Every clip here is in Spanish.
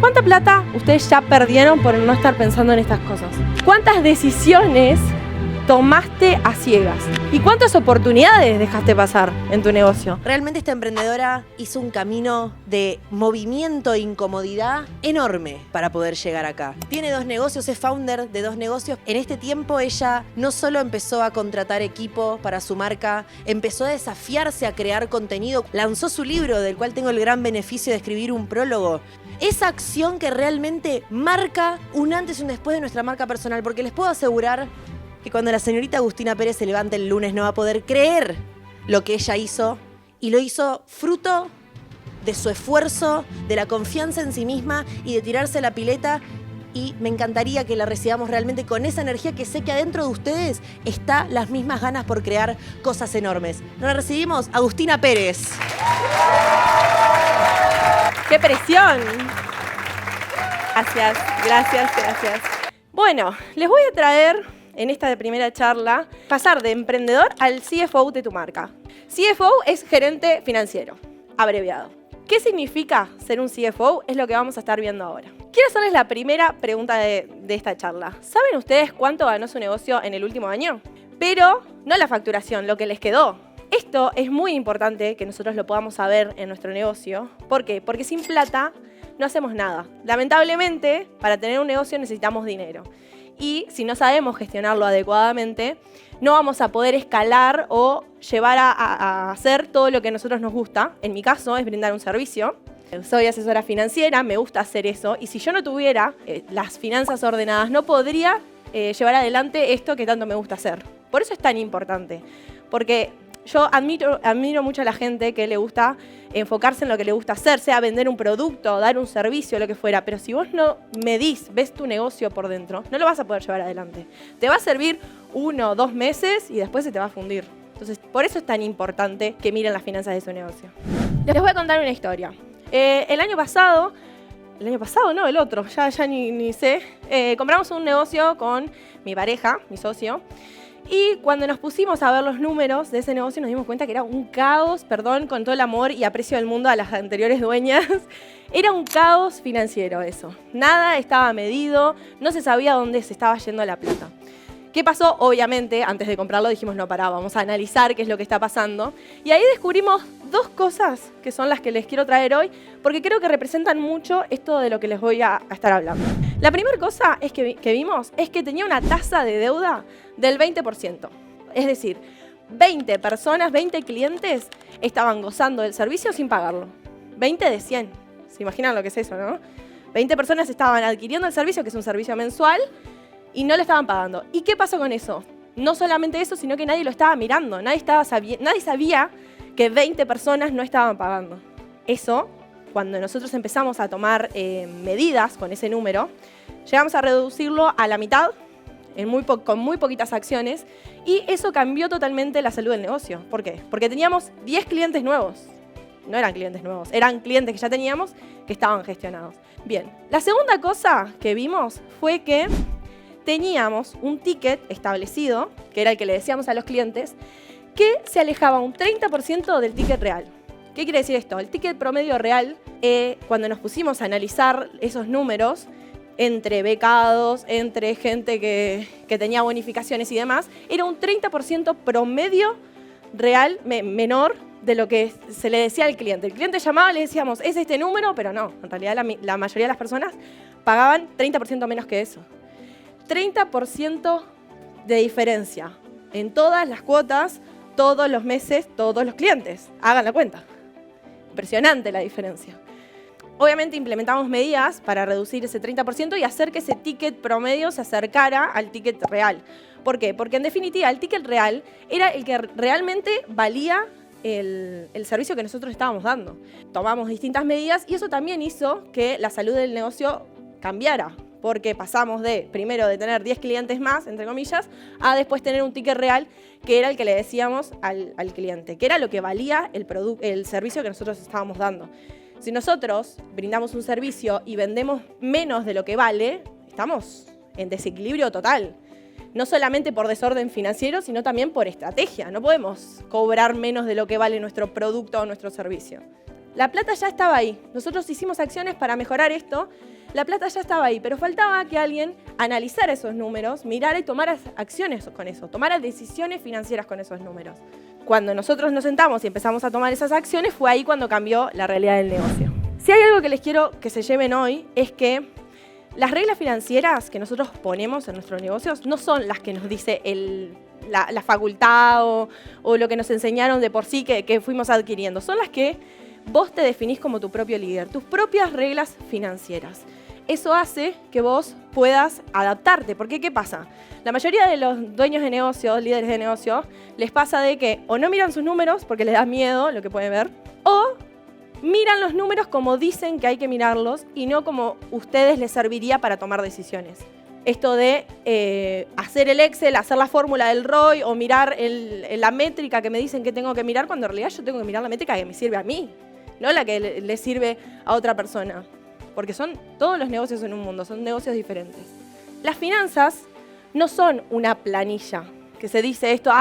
¿Cuánta plata ustedes ya perdieron por no estar pensando en estas cosas? ¿Cuántas decisiones tomaste a ciegas? ¿Y cuántas oportunidades dejaste pasar en tu negocio? Realmente esta emprendedora hizo un camino de movimiento e incomodidad enorme para poder llegar acá. Tiene 2 negocios, es founder de 2 negocios. En este tiempo ella no solo empezó a contratar equipo para su marca, empezó a desafiarse a crear contenido, lanzó su libro del cual tengo el gran beneficio de escribir un prólogo. Esa acción que realmente marca un antes y un después de nuestra marca personal, porque les puedo asegurar que cuando la señorita Agustina Pérez se levante el lunes no va a poder creer lo que ella hizo, y lo hizo fruto de su esfuerzo, de la confianza en sí misma y de tirarse a la pileta. Y me encantaría que la recibamos realmente con esa energía que sé que adentro de ustedes está las mismas ganas por crear cosas enormes. La recibimos, Agustina Pérez. ¡Qué presión! Gracias, gracias, gracias. Bueno, les voy a traer en esta primera charla pasar de emprendedor al CFO de tu marca. CFO es gerente financiero, abreviado. ¿Qué significa ser un CFO? Es lo que vamos a estar viendo ahora. Quiero hacerles la primera pregunta de esta charla. ¿Saben ustedes cuánto ganó su negocio en el último año? Pero no la facturación, lo que les quedó. Esto es muy importante que nosotros lo podamos saber en nuestro negocio. ¿Por qué? Porque sin plata no hacemos nada. Lamentablemente, para tener un negocio necesitamos dinero. Y si no sabemos gestionarlo adecuadamente, no vamos a poder escalar o llevar a hacer todo lo que a nosotros nos gusta. En mi caso es brindar un servicio. Soy asesora financiera, me gusta hacer eso. Y si yo no tuviera las finanzas ordenadas, no podría llevar adelante esto que tanto me gusta hacer. Por eso es tan importante. Porque yo admiro mucho a la gente que le gusta enfocarse en lo que le gusta hacer, sea vender un producto, dar un servicio, lo que fuera. Pero si vos no ves tu negocio por dentro, no lo vas a poder llevar adelante. Te va a servir 1 o 2 meses y después se te va a fundir. Entonces, por eso es tan importante que miren las finanzas de su negocio. Les voy a contar una historia. El año pasado no, el otro, ya ni sé, compramos un negocio con mi pareja, mi socio. Y cuando nos pusimos a ver los números de ese negocio nos dimos cuenta que era un caos, perdón, con todo el amor y aprecio del mundo a las anteriores dueñas. Era un caos financiero eso. Nada estaba medido, no se sabía dónde se estaba yendo la plata. ¿Qué pasó? Obviamente, antes de comprarlo dijimos, no, pará, vamos a analizar qué es lo que está pasando. Y ahí descubrimos 2 cosas que son las que les quiero traer hoy, porque creo que representan mucho esto de lo que les voy a estar hablando. La primera cosa es que vimos es que tenía una tasa de deuda del 20%. Es decir, 20 personas, 20 clientes estaban gozando del servicio sin pagarlo. 20 de 100. ¿Se imaginan lo que es eso, no? 20 personas estaban adquiriendo el servicio, que es un servicio mensual, y no lo estaban pagando. ¿Y qué pasó con eso? No solamente eso, sino que nadie lo estaba mirando. Nadie sabía que 20 personas no estaban pagando. Eso, cuando nosotros empezamos a tomar medidas con ese número, llegamos a reducirlo a la mitad, con muy poquitas acciones, y eso cambió totalmente la salud del negocio. ¿Por qué? Porque teníamos 10 clientes nuevos. No eran clientes nuevos, eran clientes que ya teníamos que estaban gestionados. Bien, la segunda cosa que vimos fue que teníamos un ticket establecido, que era el que le decíamos a los clientes, que se alejaba un 30% del ticket real. ¿Qué quiere decir esto? El ticket promedio real, cuando nos pusimos a analizar esos números, entre becados, entre gente que tenía bonificaciones y demás, era un 30% promedio real menor de lo que se le decía al cliente. El cliente llamaba, le decíamos, es este número, pero no. En realidad la mayoría de las personas pagaban 30% menos que eso. 30% de diferencia en todas las cuotas, todos los meses, todos los clientes. Hagan la cuenta. Impresionante la diferencia. Obviamente implementamos medidas para reducir ese 30% y hacer que ese ticket promedio se acercara al ticket real. ¿Por qué? Porque en definitiva el ticket real era el que realmente valía el servicio que nosotros estábamos dando. Tomamos distintas medidas y eso también hizo que la salud del negocio cambiara. Porque pasamos primero de tener 10 clientes más, entre comillas, a después tener un ticket real que era el que le decíamos al cliente, que era lo que valía el servicio que nosotros estábamos dando. Si nosotros brindamos un servicio y vendemos menos de lo que vale, estamos en desequilibrio total. No solamente por desorden financiero, sino también por estrategia. No podemos cobrar menos de lo que vale nuestro producto o nuestro servicio. La plata ya estaba ahí. Nosotros hicimos acciones para mejorar esto. La plata ya estaba ahí, pero faltaba que alguien analizara esos números, mirara y tomara acciones con eso, tomara decisiones financieras con esos números. Cuando nosotros nos sentamos y empezamos a tomar esas acciones, fue ahí cuando cambió la realidad del negocio. Si hay algo que les quiero que se lleven hoy, es que las reglas financieras que nosotros ponemos en nuestros negocios no son las que nos dice la facultad o lo que nos enseñaron de por sí que fuimos adquiriendo. Son las que vos te definís como tu propio líder, tus propias reglas financieras. Eso hace que vos puedas adaptarte. Porque, ¿qué pasa? La mayoría de los dueños de negocios, líderes de negocios, les pasa de que o no miran sus números porque les da miedo lo que pueden ver, o miran los números como dicen que hay que mirarlos y no como ustedes les serviría para tomar decisiones. Esto de hacer el Excel, hacer la fórmula del ROI o mirar la métrica que me dicen que tengo que mirar, cuando en realidad yo tengo que mirar la métrica que me sirve a mí, no la que le sirve a otra persona. Porque todos los negocios en un mundo, son negocios diferentes. Las finanzas no son una planilla que se dice esto,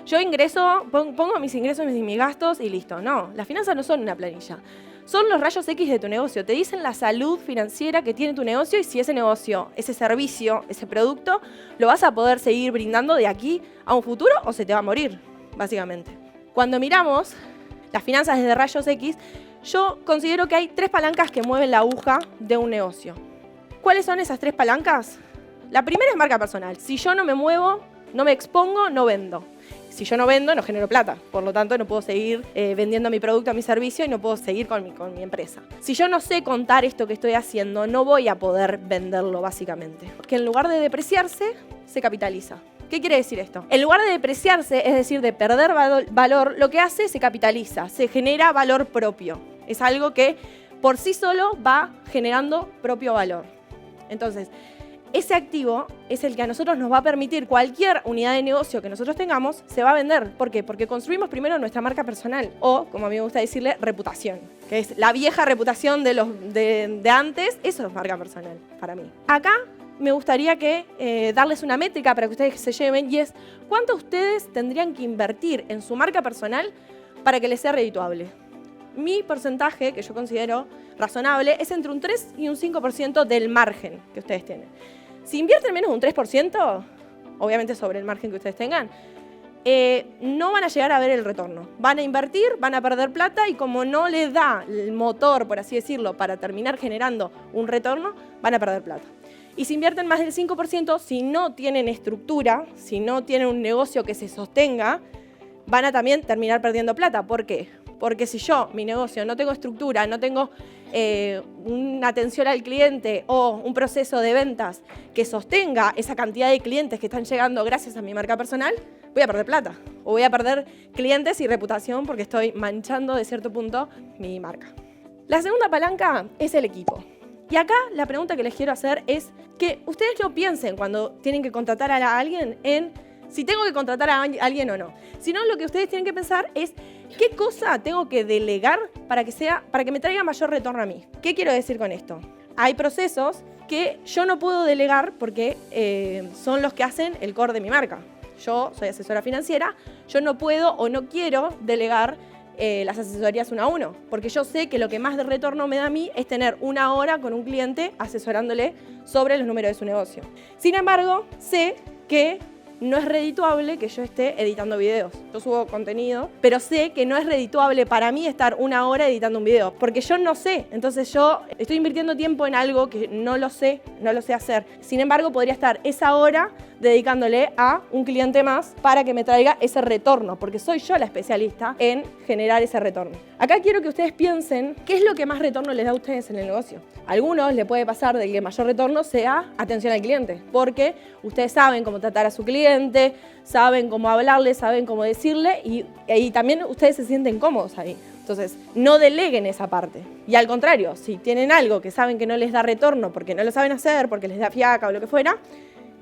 yo ingreso, pongo mis ingresos y mis gastos y listo. No, las finanzas no son una planilla. Son los rayos X de tu negocio. Te dicen la salud financiera que tiene tu negocio y si ese negocio, ese servicio, ese producto, lo vas a poder seguir brindando de aquí a un futuro o se te va a morir, básicamente. Cuando miramos las finanzas desde rayos X, yo considero que hay 3 palancas que mueven la aguja de un negocio. ¿Cuáles son esas 3 palancas? La primera es marca personal. Si yo no me muevo, no me expongo, no vendo. Si yo no vendo, no genero plata. Por lo tanto, no puedo seguir vendiendo mi producto, mi servicio y no puedo seguir con mi empresa. Si yo no sé contar esto que estoy haciendo, no voy a poder venderlo, básicamente. Porque en lugar de depreciarse, se capitaliza. ¿Qué quiere decir esto? En lugar de depreciarse, es decir, de perder valor, lo que hace se capitaliza, se genera valor propio. Es algo que por sí solo va generando propio valor. Entonces, ese activo es el que a nosotros nos va a permitir cualquier unidad de negocio que nosotros tengamos, se va a vender. ¿Por qué? Porque construimos primero nuestra marca personal o, como a mí me gusta decirle, reputación, que es la vieja reputación de antes. Eso es marca personal para mí. Acá me gustaría darles una métrica para que ustedes se lleven y es ¿cuánto ustedes tendrían que invertir en su marca personal para que les sea redituable? Mi porcentaje, que yo considero razonable, es entre un 3 y un 5% del margen que ustedes tienen. Si invierten menos de un 3%, obviamente sobre el margen que ustedes tengan, no van a llegar a ver el retorno. Van a invertir, van a perder plata y como no les da el motor, por así decirlo, para terminar generando un retorno, van a perder plata. Y si invierten más del 5%, si no tienen estructura, si no tienen un negocio que se sostenga, van a también terminar perdiendo plata. ¿Por qué? Porque si yo, mi negocio, no tengo estructura, no tengo una atención al cliente o un proceso de ventas que sostenga esa cantidad de clientes que están llegando gracias a mi marca personal, voy a perder plata. O voy a perder clientes y reputación porque estoy manchando de cierto punto mi marca. La segunda palanca es el equipo. Y acá la pregunta que les quiero hacer es que ustedes no piensen cuando tienen que contratar a alguien en si tengo que contratar a alguien o no. Sino lo que ustedes tienen que pensar es qué cosa tengo que delegar para que me traiga mayor retorno a mí. ¿Qué quiero decir con esto? Hay procesos que yo no puedo delegar porque son los que hacen el core de mi marca. Yo soy asesora financiera, yo no puedo o no quiero delegar las asesorías 1 a 1, porque yo sé que lo que más de retorno me da a mí es tener 1 hora con un cliente asesorándole sobre los números de su negocio. Sin embargo, sé que no es redituable que yo esté editando videos. Yo subo contenido, pero sé que no es redituable para mí estar 1 hora editando un video, porque yo no sé. Entonces yo estoy invirtiendo tiempo en algo que no lo sé hacer. Sin embargo, podría estar esa hora dedicándole a un cliente más para que me traiga ese retorno, porque soy yo la especialista en generar ese retorno. Acá quiero que ustedes piensen qué es lo que más retorno les da a ustedes en el negocio. A algunos les puede pasar de que el mayor retorno sea atención al cliente, porque ustedes saben cómo tratar a su cliente, saben cómo hablarle, saben cómo decirle y también ustedes se sienten cómodos ahí. Entonces, no deleguen esa parte. Y al contrario, si tienen algo que saben que no les da retorno porque no lo saben hacer, porque les da fiaca o lo que fuera,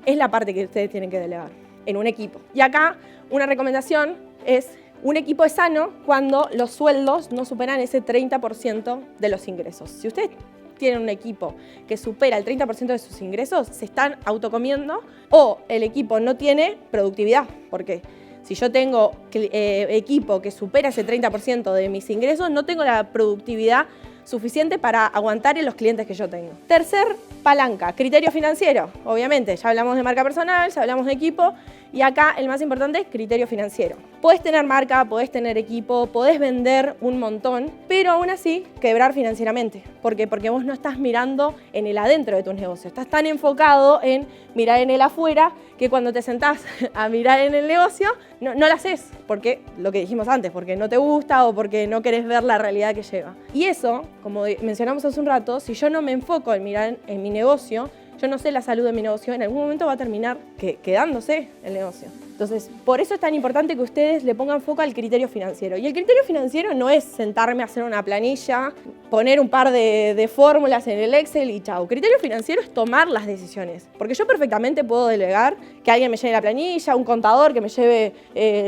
es la parte que ustedes tienen que delegar en un equipo. Y acá una recomendación es: un equipo es sano cuando los sueldos no superan ese 30% de los ingresos. Si ustedes tienen un equipo que supera el 30% de sus ingresos, se están autocomiendo o el equipo no tiene productividad. ¿Por qué? Si yo tengo equipo que supera ese 30% de mis ingresos, no tengo la productividad suficiente para aguantar en los clientes que yo tengo. Tercer palanca, criterio financiero. Obviamente, ya hablamos de marca personal, ya hablamos de equipo, y acá el más importante es criterio financiero. Podés tener marca, podés tener equipo, podés vender un montón, pero aún así quebrar financieramente. ¿Por qué? Porque vos no estás mirando en el adentro de tus negocios. Estás tan enfocado en mirar en el afuera que cuando te sentás a mirar en el negocio, no lo haces. Porque lo que dijimos antes, porque no te gusta o porque no querés ver la realidad que lleva. Y eso, como mencionamos hace un rato, si yo no me enfoco en mirar en mi negocio, yo no sé la salud de mi negocio, en algún momento va a terminar quedándose el negocio. Entonces, por eso es tan importante que ustedes le pongan foco al criterio financiero. Y el criterio financiero no es sentarme a hacer una planilla, poner un par de fórmulas en el Excel y chau. Criterio financiero es tomar las decisiones. Porque yo perfectamente puedo delegar que alguien me lleve la planilla, un contador que me lleve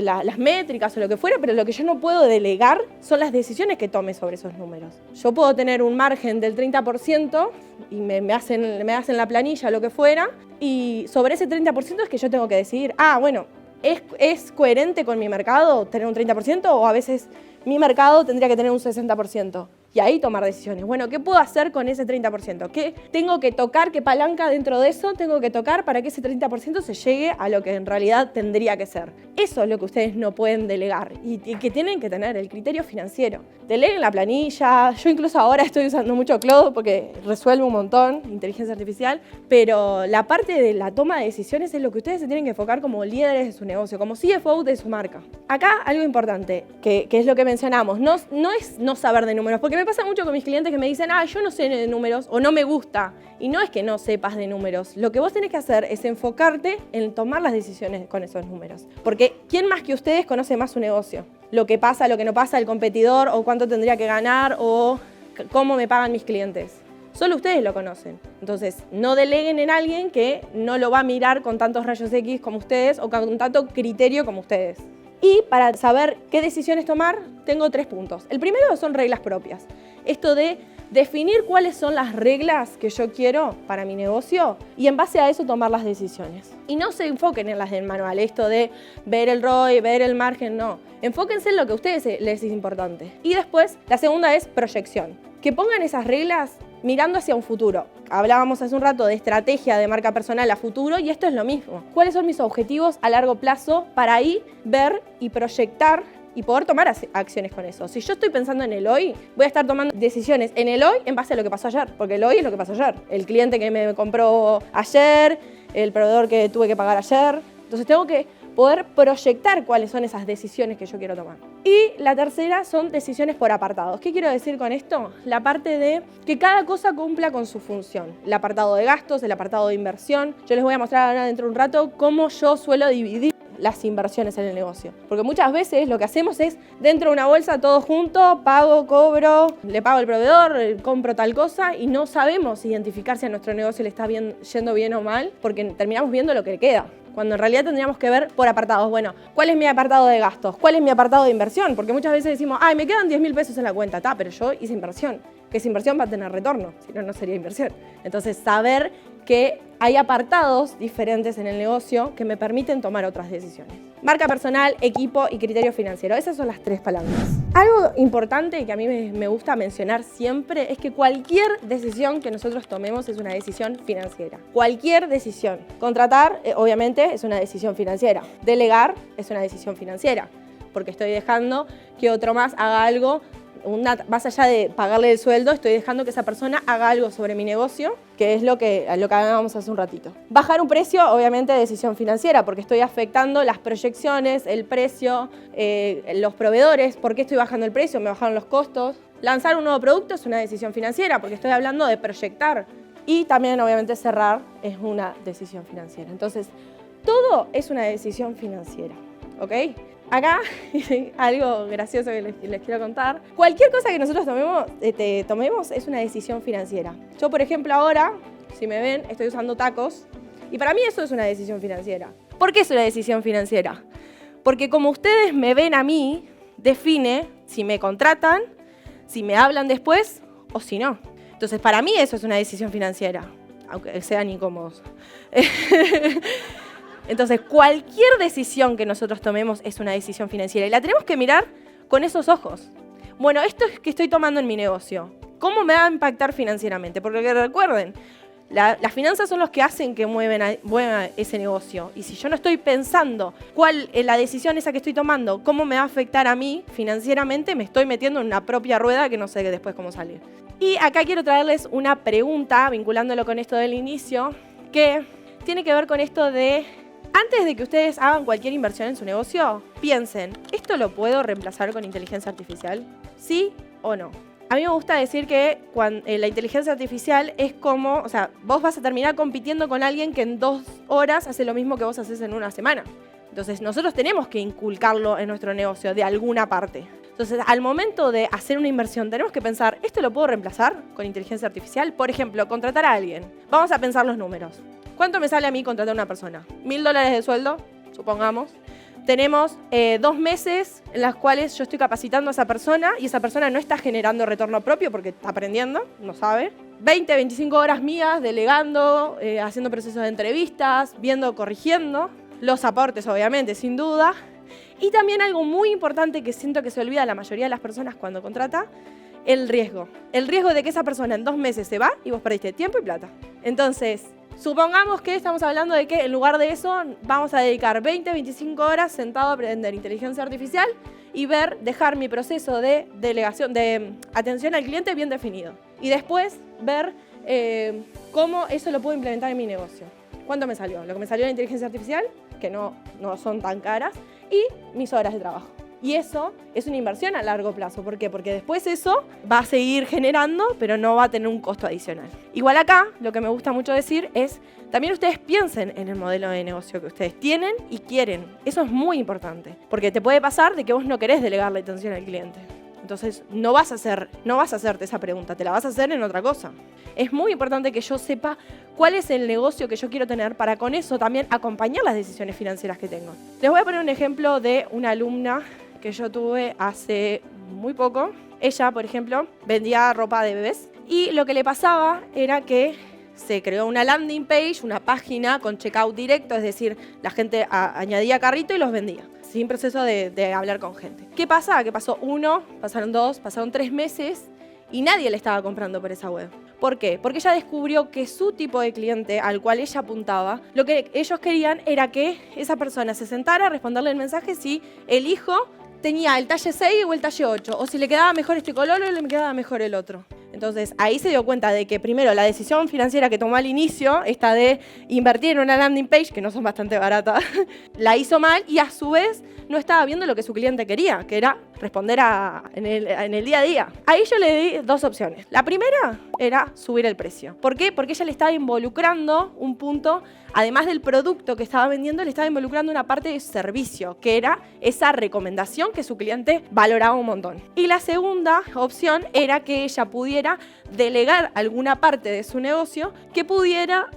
las métricas o lo que fuera, pero lo que yo no puedo delegar son las decisiones que tome sobre esos números. Yo puedo tener un margen del 30% y me hacen la planilla o lo que fuera, y sobre ese 30% es que yo tengo que decidir, bueno, ¿es coherente con mi mercado tener un 30% o a veces mi mercado tendría que tener un 60%? Y ahí tomar decisiones. Bueno, ¿qué puedo hacer con ese 30%? ¿Qué tengo que tocar? ¿Qué palanca dentro de eso tengo que tocar para que ese 30% se llegue a lo que en realidad tendría que ser? Eso es lo que ustedes no pueden delegar y que tienen que tener, el criterio financiero. Deleguen la planilla. Yo incluso ahora estoy usando mucho Claude porque resuelve un montón, inteligencia artificial, pero la parte de la toma de decisiones es lo que ustedes se tienen que enfocar como líderes de su negocio, como CFO de su marca. Acá algo importante, que es lo que mencionamos, no es no saber de números, porque me pasa mucho con mis clientes que me dicen, yo no sé de números o no me gusta. Y no es que no sepas de números. Lo que vos tenés que hacer es enfocarte en tomar las decisiones con esos números. Porque ¿quién más que ustedes conoce más su negocio? Lo que pasa, lo que no pasa, el competidor, o cuánto tendría que ganar, o cómo me pagan mis clientes. Solo ustedes lo conocen. Entonces, no deleguen en alguien que no lo va a mirar con tantos rayos X como ustedes o con tanto criterio como ustedes. Y para saber qué decisiones tomar, tengo 3 puntos. El primero son reglas propias. Esto de definir cuáles son las reglas que yo quiero para mi negocio y en base a eso tomar las decisiones. Y no se enfoquen en las del manual, esto de ver el ROI, ver el margen, no. Enfóquense en lo que a ustedes les es importante. Y después, la segunda es proyección. Que pongan esas reglas mirando hacia un futuro. Hablábamos hace un rato de estrategia de marca personal a futuro y esto es lo mismo. ¿Cuáles son mis objetivos a largo plazo para ahí ver y proyectar y poder tomar acciones con eso? Si yo estoy pensando en el hoy, voy a estar tomando decisiones en el hoy en base a lo que pasó ayer, porque el hoy es lo que pasó ayer. El cliente que me compró ayer, el proveedor que tuve que pagar ayer. Entonces tengo que poder proyectar cuáles son esas decisiones que yo quiero tomar. Y la tercera son decisiones por apartados. ¿Qué quiero decir con esto? La parte de que cada cosa cumpla con su función. El apartado de gastos, el apartado de inversión. Yo les voy a mostrar ahora dentro de un rato cómo yo suelo dividir las inversiones en el negocio. Porque muchas veces lo que hacemos es dentro de una bolsa todo junto, pago, cobro, le pago al proveedor, compro tal cosa y no sabemos identificar si a nuestro negocio le está yendo bien o mal porque terminamos viendo lo que le queda. Cuando en realidad tendríamos que ver por apartados. Bueno, ¿cuál es mi apartado de gastos? ¿Cuál es mi apartado de inversión? Porque muchas veces decimos, me quedan 10.000 pesos en la cuenta, pero yo hice inversión. Que esa inversión va a tener retorno, si no, no sería inversión. Entonces, saber que hay apartados diferentes en el negocio que me permiten tomar otras decisiones. Marca personal, equipo y criterio financiero. Esas son las 3 palancas. Algo importante que a mí me gusta mencionar siempre es que cualquier decisión que nosotros tomemos es una decisión financiera. Cualquier decisión. Contratar, obviamente, es una decisión financiera. Delegar es una decisión financiera, porque estoy dejando que otro más haga algo. Más allá de pagarle el sueldo, estoy dejando que esa persona haga algo sobre mi negocio, que es lo que hablábamos hace un ratito. Bajar un precio, obviamente, decisión financiera, porque estoy afectando las proyecciones, el precio, los proveedores. ¿Por qué estoy bajando el precio? Me bajaron los costos. Lanzar un nuevo producto es una decisión financiera, porque estoy hablando de proyectar. Y también, obviamente, cerrar es una decisión financiera. Entonces, todo es una decisión financiera, ¿ok? Acá, algo gracioso que les quiero contar. Cualquier cosa que nosotros tomemos es una decisión financiera. Yo, por ejemplo, ahora, si me ven, estoy usando tacos. Y para mí eso es una decisión financiera. ¿Por qué es una decisión financiera? Porque como ustedes me ven a mí, define si me contratan, si me hablan después o si no. Entonces, para mí eso es una decisión financiera, aunque sean incómodos. Entonces, cualquier decisión que nosotros tomemos es una decisión financiera y la tenemos que mirar con esos ojos. Bueno, esto es que estoy tomando en mi negocio, ¿cómo me va a impactar financieramente? Porque recuerden, las finanzas son los que hacen que muevan ese negocio. Y si yo no estoy pensando cuál es la decisión esa que estoy tomando, cómo me va a afectar a mí financieramente, me estoy metiendo en una propia rueda que no sé después cómo salir. Y acá quiero traerles una pregunta, vinculándolo con esto del inicio, que tiene que ver con esto de, antes de que ustedes hagan cualquier inversión en su negocio, piensen, ¿esto lo puedo reemplazar con inteligencia artificial? ¿Sí o no? A mí me gusta decir que la inteligencia artificial es como, o sea, vos vas a terminar compitiendo con alguien que en 2 horas hace lo mismo que vos haces en una semana. Entonces, nosotros tenemos que inculcarlo en nuestro negocio de alguna parte. Entonces, al momento de hacer una inversión, tenemos que pensar, ¿esto lo puedo reemplazar con inteligencia artificial? Por ejemplo, contratar a alguien. Vamos a pensar los números. ¿Cuánto me sale a mí contratar a una persona? $1.000 de sueldo, supongamos. Tenemos 2 meses en los cuales yo estoy capacitando a esa persona y esa persona no está generando retorno propio porque está aprendiendo, no sabe. 20, 25 horas mías delegando, haciendo procesos de entrevistas, viendo, corrigiendo. Los aportes, obviamente, sin duda. Y también algo muy importante que siento que se olvida la mayoría de las personas cuando contrata, el riesgo. El riesgo de que esa persona en 2 meses se va y vos perdiste tiempo y plata. Entonces, supongamos que estamos hablando de que en lugar de eso vamos a dedicar 20, 25 horas sentado a aprender inteligencia artificial y dejar mi proceso de delegación, de atención al cliente bien definido. Y después ver cómo eso lo puedo implementar en mi negocio. ¿Cuánto me salió? Lo que me salió la inteligencia artificial, que no son tan caras, y mis horas de trabajo. Y eso es una inversión a largo plazo. ¿Por qué? Porque después eso va a seguir generando, pero no va a tener un costo adicional. Igual acá, lo que me gusta mucho decir es, también ustedes piensen en el modelo de negocio que ustedes tienen y quieren. Eso es muy importante, porque te puede pasar de que vos no querés delegar la atención al cliente. Entonces, no vas a hacerte esa pregunta, te la vas a hacer en otra cosa. Es muy importante que yo sepa cuál es el negocio que yo quiero tener para con eso también acompañar las decisiones financieras que tengo. Les voy a poner un ejemplo de una alumna que yo tuve hace muy poco. Ella, por ejemplo, vendía ropa de bebés y lo que le pasaba era que se creó una landing page, una página con checkout directo, es decir, la gente añadía carrito y los vendía, sin proceso de hablar con gente. ¿Qué pasa? Que pasó 1, pasaron 2, pasaron 3 meses y nadie le estaba comprando por esa web. ¿Por qué? Porque ella descubrió que su tipo de cliente al cual ella apuntaba, lo que ellos querían era que esa persona se sentara a responderle el mensaje si el hijo tenía el talle 6 o el talle 8, o si le quedaba mejor este color o le quedaba mejor el otro. Entonces, ahí se dio cuenta de que, primero, la decisión financiera que tomó al inicio, esta de invertir en una landing page, que no son bastante baratas, la hizo mal y, a su vez, no estaba viendo lo que su cliente quería, que era responder en el día a día. Ahí yo le di 2 opciones. La primera era subir el precio. ¿Por qué? Porque ella le estaba involucrando un punto, además del producto que estaba vendiendo, le estaba involucrando una parte de servicio, que era esa recomendación que su cliente valoraba un montón. Y la segunda opción era que ella pudiera delegar alguna parte de su negocio que pudiera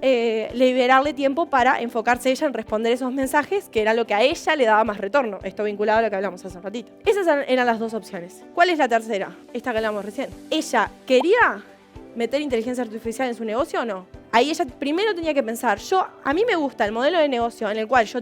liberarle tiempo para enfocarse ella en responder esos mensajes, que era lo que a ella le daba más retorno. Esto vinculado a lo que hablamos hace un ratito. Esas eran las 2 opciones. ¿Cuál es la tercera? Esta que hablamos recién. ¿Ella quería meter inteligencia artificial en su negocio o no? Ahí ella primero tenía que pensar, a mí me gusta el modelo de negocio en el cual yo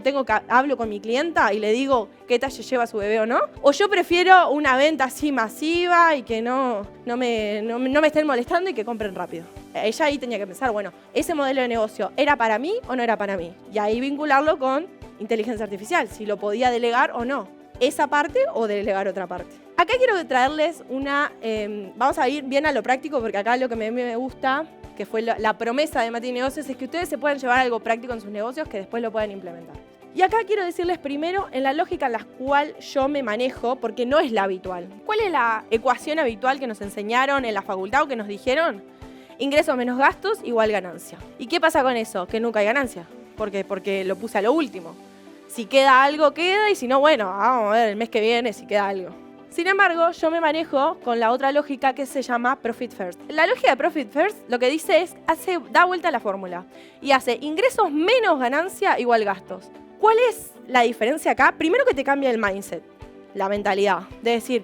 hablo con mi clienta y le digo qué talle lleva su bebé o no, o yo prefiero una venta así masiva y que no me estén molestando y que compren rápido. Ella ahí tenía que pensar, bueno, ese modelo de negocio, ¿era para mí o no era para mí? Y ahí vincularlo con inteligencia artificial, si lo podía delegar o no, esa parte o delegar otra parte. Acá quiero traerles vamos a ir bien a lo práctico, porque acá lo que me gusta, que fue la promesa de Mati Negocios, es que ustedes se puedan llevar algo práctico en sus negocios que después lo puedan implementar. Y acá quiero decirles primero en la lógica en la cual yo me manejo, porque no es la habitual. ¿Cuál es la ecuación habitual que nos enseñaron en la facultad o que nos dijeron? Ingresos menos gastos igual ganancia. ¿Y qué pasa con eso? Que nunca hay ganancia. ¿Por qué? Porque lo puse a lo último. Si queda algo, queda, y si no, bueno, vamos a ver el mes que viene si queda algo. Sin embargo, yo me manejo con la otra lógica que se llama Profit First. La lógica de Profit First lo que dice es, da vuelta a la fórmula y hace ingresos menos ganancia igual gastos. ¿Cuál es la diferencia acá? Primero que te cambia el mindset, la mentalidad, de decir,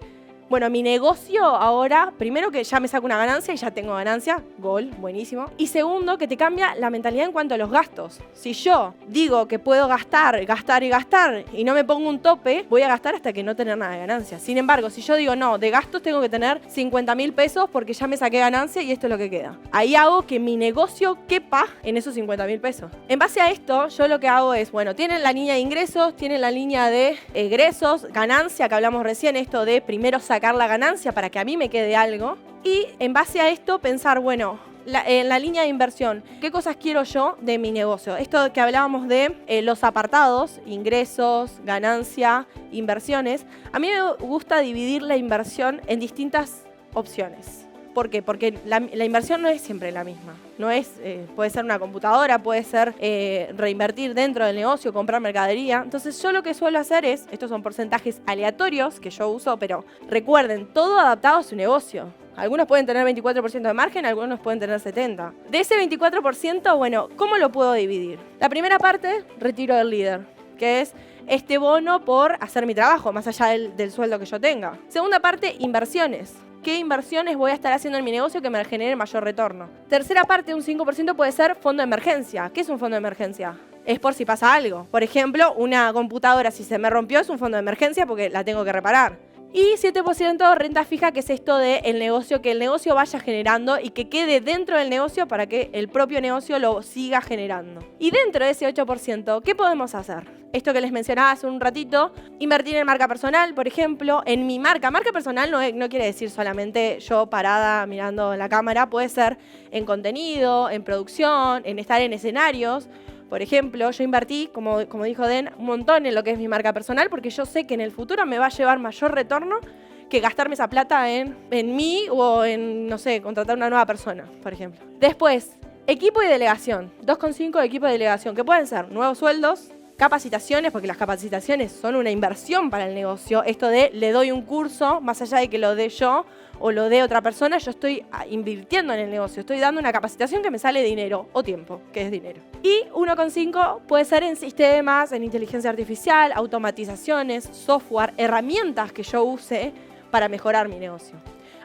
bueno, mi negocio ahora, primero que ya me saco una ganancia y ya tengo ganancia, gol, buenísimo. Y segundo, que te cambia la mentalidad en cuanto a los gastos. Si yo digo que puedo gastar, gastar y gastar y no me pongo un tope, voy a gastar hasta que no tener nada de ganancia. Sin embargo, si yo digo no, de gastos tengo que tener 50.000 pesos porque ya me saqué ganancia y esto es lo que queda. Ahí hago que mi negocio quepa en esos 50.000 pesos. En base a esto, yo lo que hago es, bueno, tienen la línea de ingresos, tienen la línea de egresos, ganancia, que hablamos recién, esto de primero sacar la ganancia para que a mí me quede algo. Y en base a esto pensar, bueno, en la línea de inversión, ¿qué cosas quiero yo de mi negocio? Esto que hablábamos de los apartados, ingresos, ganancia, inversiones. A mí me gusta dividir la inversión en distintas opciones. ¿Por qué? Porque la inversión no es siempre la misma. No es, puede ser una computadora, puede ser reinvertir dentro del negocio, comprar mercadería. Entonces yo lo que suelo hacer es, estos son porcentajes aleatorios que yo uso, pero recuerden, todo adaptado a su negocio. Algunos pueden tener 24% de margen, algunos pueden tener 70%. De ese 24%, bueno, ¿cómo lo puedo dividir? La primera parte, retiro del líder, que es este bono por hacer mi trabajo, más allá del sueldo que yo tenga. Segunda parte, inversiones. ¿Qué inversiones voy a estar haciendo en mi negocio que me genere mayor retorno? Tercera parte, un 5% puede ser fondo de emergencia. ¿Qué es un fondo de emergencia? Es por si pasa algo. Por ejemplo, una computadora, si se me rompió, es un fondo de emergencia porque la tengo que reparar. Y 7% renta fija, que es esto del negocio, que el negocio vaya generando y que quede dentro del negocio para que el propio negocio lo siga generando. Y dentro de ese 8%, ¿qué podemos hacer? Esto que les mencionaba hace un ratito, invertir en marca personal, por ejemplo, en mi marca. Marca personal no quiere decir solamente yo parada mirando la cámara, puede ser en contenido, en producción, en estar en escenarios. Por ejemplo, yo invertí, como dijo Den, un montón en lo que es mi marca personal porque yo sé que en el futuro me va a llevar mayor retorno que gastarme esa plata en mí o en, no sé, contratar una nueva persona, por ejemplo. Después, equipo y delegación. 2,5 de equipo de delegación, que pueden ser nuevos sueldos, capacitaciones, porque las capacitaciones son una inversión para el negocio. Esto de le doy un curso, más allá de que lo dé yo o lo dé otra persona, yo estoy invirtiendo en el negocio. Estoy dando una capacitación que me sale dinero o tiempo, que es dinero. Y 1,5 puede ser en sistemas, en inteligencia artificial, automatizaciones, software, herramientas que yo use para mejorar mi negocio.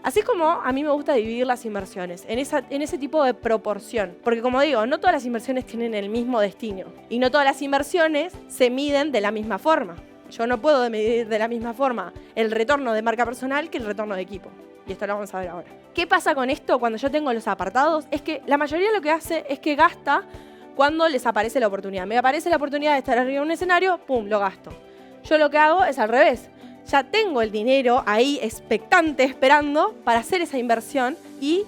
Así como a mí me gusta dividir las inversiones en ese tipo de proporción. Porque como digo, no todas las inversiones tienen el mismo destino. Y no todas las inversiones se miden de la misma forma. Yo no puedo medir de la misma forma el retorno de marca personal que el retorno de equipo. Y esto lo vamos a ver ahora. ¿Qué pasa con esto cuando yo tengo los apartados? Es que la mayoría lo que hace es que gasta cuando les aparece la oportunidad. Me aparece la oportunidad de estar arriba de un escenario, ¡pum!, lo gasto. Yo lo que hago es al revés. Ya tengo el dinero ahí expectante, esperando para hacer esa inversión y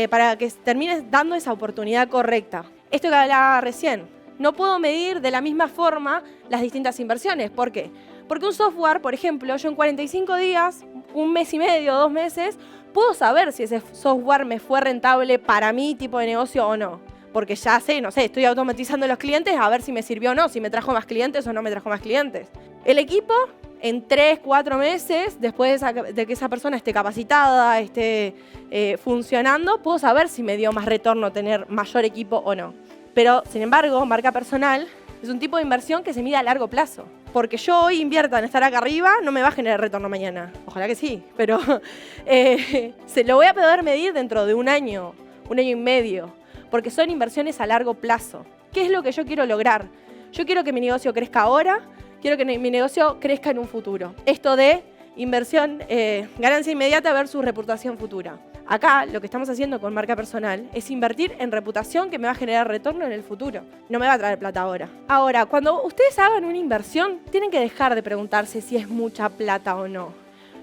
para que termine dando esa oportunidad correcta. Esto que hablaba recién, no puedo medir de la misma forma las distintas inversiones. ¿Por qué? Porque un software, por ejemplo, yo en 45 días, un mes y medio, 2 meses, puedo saber si ese software me fue rentable para mi tipo de negocio o no. Porque ya sé, no sé, estoy automatizando los clientes a ver si me sirvió o no, si me trajo más clientes o no me trajo más clientes. El equipo, en 3, 4 meses, después de que esa persona esté capacitada, esté funcionando, puedo saber si me dio más retorno tener mayor equipo o no. Pero, sin embargo, marca personal es un tipo de inversión que se mide a largo plazo. Porque yo hoy invierta en estar acá arriba, no me va a generar retorno mañana. Ojalá que sí, pero se lo voy a poder medir dentro de un año y medio, porque son inversiones a largo plazo. ¿Qué es lo que yo quiero lograr? Yo quiero que mi negocio crezca ahora, quiero que mi negocio crezca en un futuro. Esto de inversión, ganancia inmediata versus reputación futura. Acá lo que estamos haciendo con marca personal es invertir en reputación que me va a generar retorno en el futuro. No me va a traer plata ahora. Ahora, cuando ustedes hagan una inversión, tienen que dejar de preguntarse si es mucha plata o no.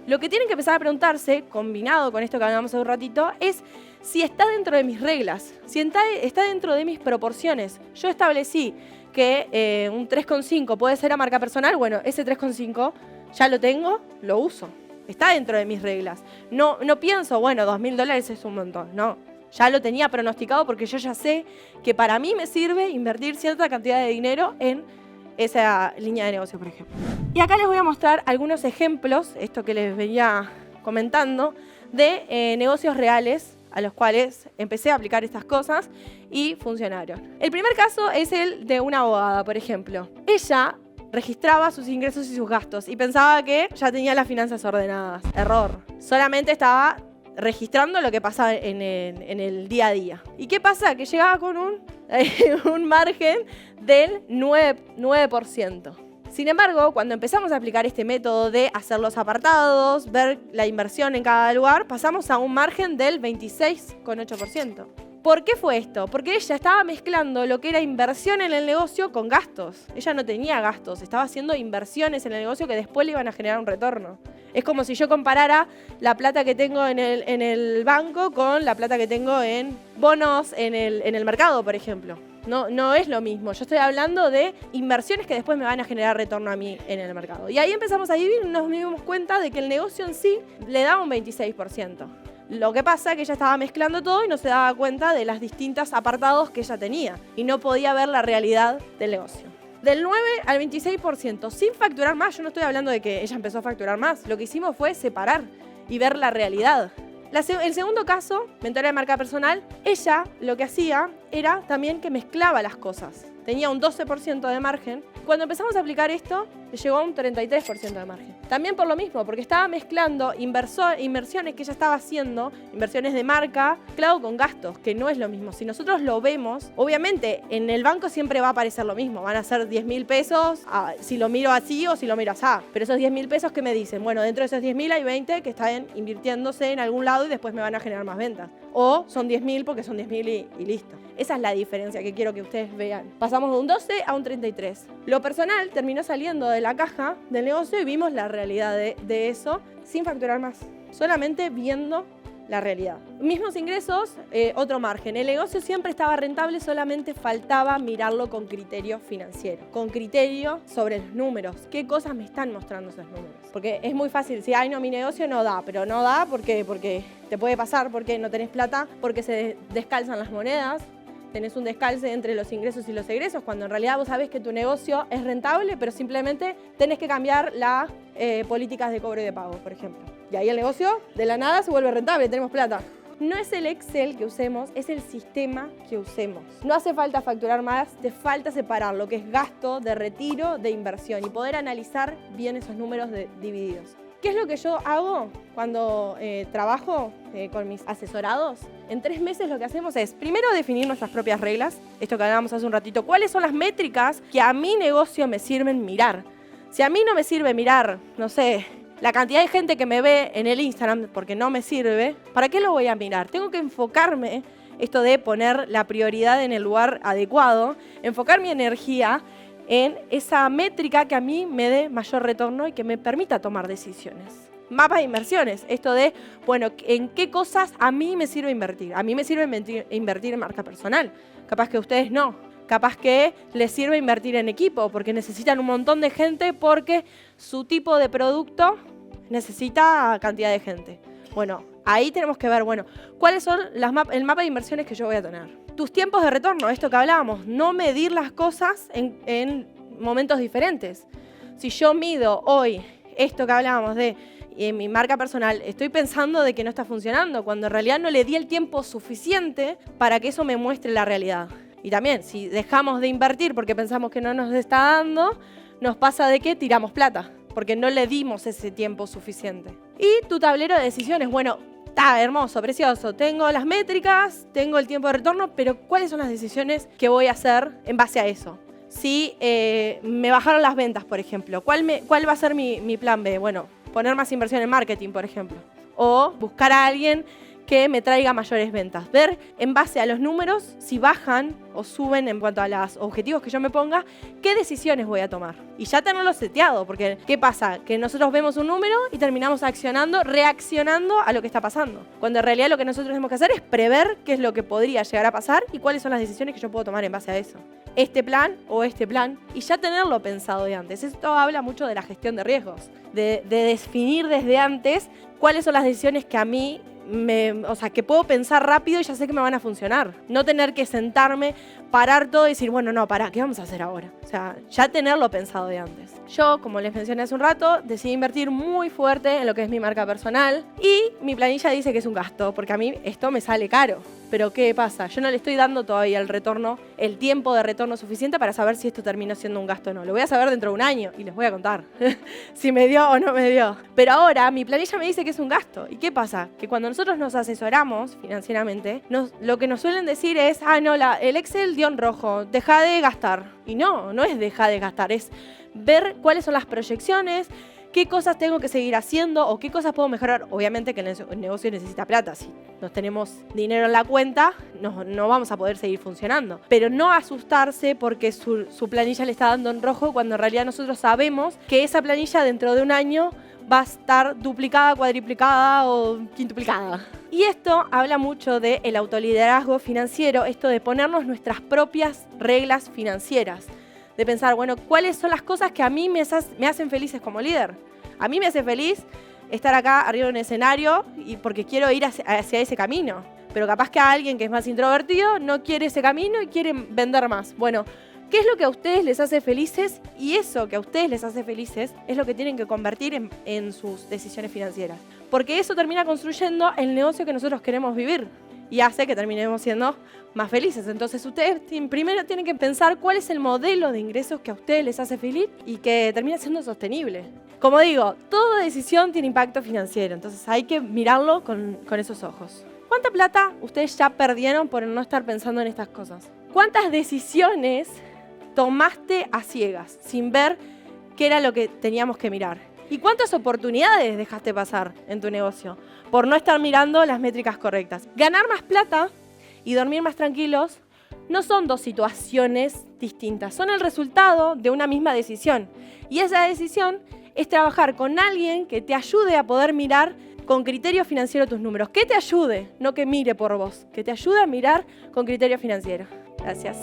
Lo que tienen que empezar a preguntarse, combinado con esto que hablamos hace un ratito, es si está dentro de mis reglas, si está dentro de mis proporciones. Yo establecí que un 3,5 puede ser a marca personal. Bueno, ese 3,5 ya lo tengo, lo uso. Está dentro de mis reglas. No pienso, bueno, $2.000 es un montón. No, ya lo tenía pronosticado porque yo ya sé que para mí me sirve invertir cierta cantidad de dinero en esa línea de negocio, por ejemplo. Y acá les voy a mostrar algunos ejemplos, esto que les venía comentando, de negocios reales a los cuales empecé a aplicar estas cosas y funcionaron. El primer caso es el de una abogada, por ejemplo. Ella registraba sus ingresos y sus gastos y pensaba que ya tenía las finanzas ordenadas. Error. Solamente estaba registrando lo que pasaba en el día a día. ¿Y qué pasa? Que llegaba con un margen del 9%. Sin embargo, cuando empezamos a aplicar este método de hacer los apartados, ver la inversión en cada lugar, pasamos a un margen del 26,8%. ¿Por qué fue esto? Porque ella estaba mezclando lo que era inversión en el negocio con gastos. Ella no tenía gastos, estaba haciendo inversiones en el negocio que después le iban a generar un retorno. Es como si yo comparara la plata que tengo en el banco con la plata que tengo en bonos en el mercado, por ejemplo. No es lo mismo. Yo estoy hablando de inversiones que después me van a generar retorno a mí en el mercado. Y ahí empezamos a vivir y nos dimos cuenta de que el negocio en sí le daba un 26%. Lo que pasa es que ella estaba mezclando todo y no se daba cuenta de las distintas apartados que ella tenía y no podía ver la realidad del negocio. Del 9 al 26%, sin facturar más. Yo no estoy hablando de que ella empezó a facturar más. Lo que hicimos fue separar y ver la realidad. El segundo caso, mentora de marca personal, ella lo que hacía era también que mezclaba las cosas. Tenía un 12% de margen. Cuando empezamos a aplicar esto, le llegó a un 33% de margen. También por lo mismo, porque estaba mezclando inversiones que ella estaba haciendo, inversiones de marca, mezclado con gastos, que no es lo mismo. Si nosotros lo vemos, obviamente en el banco siempre va a aparecer lo mismo. Van a ser 10.000 pesos, si lo miro así o si lo miro así. Pero esos 10.000 pesos, ¿qué me dicen? Bueno, dentro de esos 10.000 hay 20 que están invirtiéndose en algún lado y después me van a generar más ventas. O son 10.000 porque son 10.000 y listo. Esa es la diferencia que quiero que ustedes vean. Pasamos de un 12 a un 33. Lo personal terminó saliendo de la caja del negocio y vimos la realidad de eso sin facturar más. Solamente viendo la realidad. Mismos ingresos, otro margen. El negocio siempre estaba rentable, solamente faltaba mirarlo con criterio financiero. Con criterio sobre los números. ¿Qué cosas me están mostrando esos números? Porque es muy fácil decir, ay no, mi negocio no da. Pero no da porque te puede pasar porque no tenés plata, porque se descalzan las monedas. Tenés un descalce entre los ingresos y los egresos, cuando en realidad vos sabés que tu negocio es rentable, pero simplemente tenés que cambiar las políticas de cobro y de pago, por ejemplo. Y ahí el negocio de la nada se vuelve rentable, tenemos plata. No es el Excel que usemos, es el sistema que usemos. No hace falta facturar más, te falta separar lo que es gasto, de retiro, de inversión y poder analizar bien esos números divididos. ¿Qué es lo que yo hago cuando trabajo con mis asesorados? En 3 meses lo que hacemos es, primero, definir nuestras propias reglas. Esto que hablábamos hace un ratito. ¿Cuáles son las métricas que a mi negocio me sirven mirar? Si a mí no me sirve mirar, no sé, la cantidad de gente que me ve en el Instagram porque no me sirve, ¿para qué lo voy a mirar? Tengo que enfocarme, esto de poner la prioridad en el lugar adecuado, enfocar mi energía en esa métrica que a mí me dé mayor retorno y que me permita tomar decisiones. Mapa de inversiones, esto de, bueno, ¿en qué cosas a mí me sirve invertir? A mí me sirve invertir en marca personal, capaz que a ustedes no. Capaz que les sirve invertir en equipo, porque necesitan un montón de gente, porque su tipo de producto necesita cantidad de gente. Bueno, ahí tenemos que ver, bueno, cuáles son el mapa de inversiones que yo voy a tener. Tus tiempos de retorno, esto que hablábamos, no medir las cosas en momentos diferentes. Si yo mido hoy esto que hablábamos de en mi marca personal, estoy pensando de que no está funcionando, cuando en realidad no le di el tiempo suficiente para que eso me muestre la realidad. Y también, si dejamos de invertir porque pensamos que no nos está dando, nos pasa de que tiramos plata, porque no le dimos ese tiempo suficiente. Y tu tablero de decisiones, bueno, está hermoso, precioso. Tengo las métricas, tengo el tiempo de retorno, pero ¿cuáles son las decisiones que voy a hacer en base a eso? Si me bajaron las ventas, por ejemplo, ¿cuál va a ser mi plan B? Bueno, poner más inversión en marketing, por ejemplo. O buscar a alguien que me traiga mayores ventas. Ver en base a los números si bajan o suben en cuanto a los objetivos que yo me ponga, qué decisiones voy a tomar. Y ya tenerlo seteado, porque ¿qué pasa? Que nosotros vemos un número y terminamos reaccionando a lo que está pasando. Cuando en realidad lo que nosotros tenemos que hacer es prever qué es lo que podría llegar a pasar y cuáles son las decisiones que yo puedo tomar en base a eso. Este plan o este plan, y ya tenerlo pensado de antes. Esto habla mucho de la gestión de riesgos, de definir desde antes cuáles son las decisiones que a mí que puedo pensar rápido y ya sé que me van a funcionar. No tener que sentarme, parar todo y decir, bueno, no, pará, ¿qué vamos a hacer ahora? O sea, ya tenerlo pensado de antes. Yo, como les mencioné hace un rato, decidí invertir muy fuerte en lo que es mi marca personal y mi planilla dice que es un gasto, porque a mí esto me sale caro. Pero ¿qué pasa? Yo no le estoy dando todavía el tiempo de retorno suficiente para saber si esto terminó siendo un gasto o no. Lo voy a saber dentro de un año y les voy a contar si me dio o no me dio. Pero ahora mi planilla me dice que es un gasto. ¿Y qué pasa? Que cuando nosotros nos asesoramos financieramente, lo que nos suelen decir es, no, el Excel dio en rojo, deja de gastar. Y no es deja de gastar, es ver cuáles son las proyecciones, qué cosas tengo que seguir haciendo o qué cosas puedo mejorar. Obviamente que el negocio necesita plata. Si no tenemos dinero en la cuenta, no vamos a poder seguir funcionando. Pero no asustarse porque su planilla le está dando en rojo cuando en realidad nosotros sabemos que esa planilla dentro de un año va a estar duplicada, cuadriplicada o quintuplicada. Y esto habla mucho del autoliderazgo financiero, esto de ponernos nuestras propias reglas financieras. De pensar, bueno, ¿cuáles son las cosas que a mí me hacen felices como líder? A mí me hace feliz estar acá arriba de un escenario porque quiero ir hacia ese camino. Pero capaz que a alguien que es más introvertido no quiere ese camino y quiere vender más. Bueno, ¿qué es lo que a ustedes les hace felices? Y eso que a ustedes les hace felices es lo que tienen que convertir en sus decisiones financieras. Porque eso termina construyendo el negocio que nosotros queremos vivir. Y hace que terminemos siendo más felices. Entonces ustedes primero tienen que pensar cuál es el modelo de ingresos que a ustedes les hace feliz y que termina siendo sostenible. Como digo, toda decisión tiene impacto financiero, entonces hay que mirarlo con esos ojos. ¿Cuánta plata ustedes ya perdieron por no estar pensando en estas cosas? ¿Cuántas decisiones tomaste a ciegas, sin ver qué era lo que teníamos que mirar? ¿Y cuántas oportunidades dejaste pasar en tu negocio por no estar mirando las métricas correctas? Ganar más plata y dormir más tranquilos no son dos situaciones distintas, son el resultado de una misma decisión. Y esa decisión es trabajar con alguien que te ayude a poder mirar con criterio financiero tus números. Que te ayude, no que mire por vos, que te ayude a mirar con criterio financiero. Gracias.